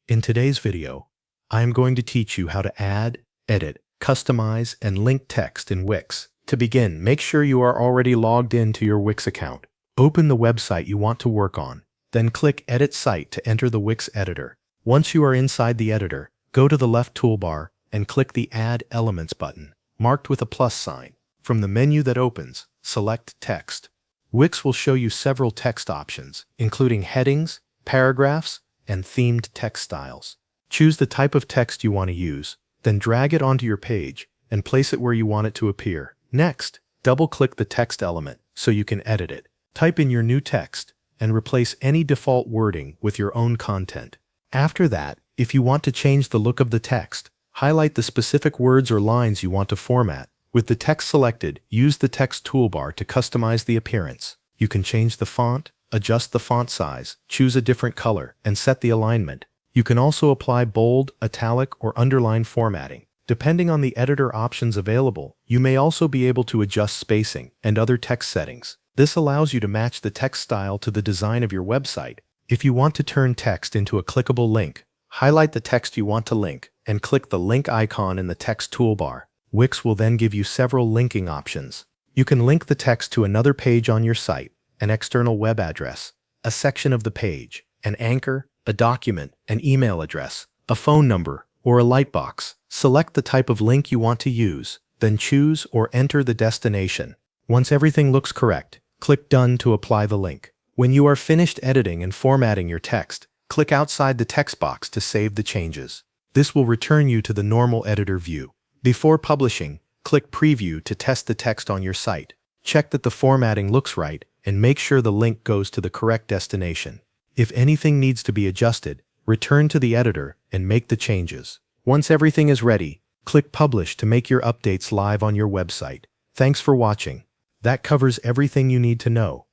In today's video, I am going to teach you how to add, edit, customize, and link text in Wix. To begin, make sure you are already logged into your Wix account. Open the website you want to work on, then click Edit Site to enter the Wix editor. Once you are inside the editor, go to the left toolbar and click the Add Elements button, marked with a plus sign. From the menu that opens, select Text. Wix will show you several text options, including headings, paragraphs, and themed text styles. Choose the type of text you want to use, then drag it onto your page and place it where you want it to appear. Next, double-click the text element so you can edit it. Type in your new text and replace any default wording with your own content. After that, if you want to change the look of the text, highlight the specific words or lines you want to format. With the text selected, use the text toolbar to customize the appearance. You can change the font, adjust the font size, choose a different color, and set the alignment. You can also apply bold, italic, or underline formatting. Depending on the editor options available, you may also be able to adjust spacing and other text settings. This allows you to match the text style to the design of your website. If you want to turn text into a clickable link, highlight the text you want to link and click the link icon in the text toolbar. Wix will then give you several linking options. You can link the text to another page on your site, an external web address, a section of the page, an anchor, a document, an email address, a phone number, or a lightbox. Select the type of link you want to use, then choose or enter the destination. Once everything looks correct, click Done to apply the link. When you are finished editing and formatting your text, click outside the text box to save the changes. This will return you to the normal editor view. Before publishing, click Preview to test the text on your site. Check that the formatting looks right and make sure the link goes to the correct destination. If anything needs to be adjusted, return to the editor and make the changes. Once everything is ready, click Publish to make your updates live on your website. Thanks for watching. That covers everything you need to know.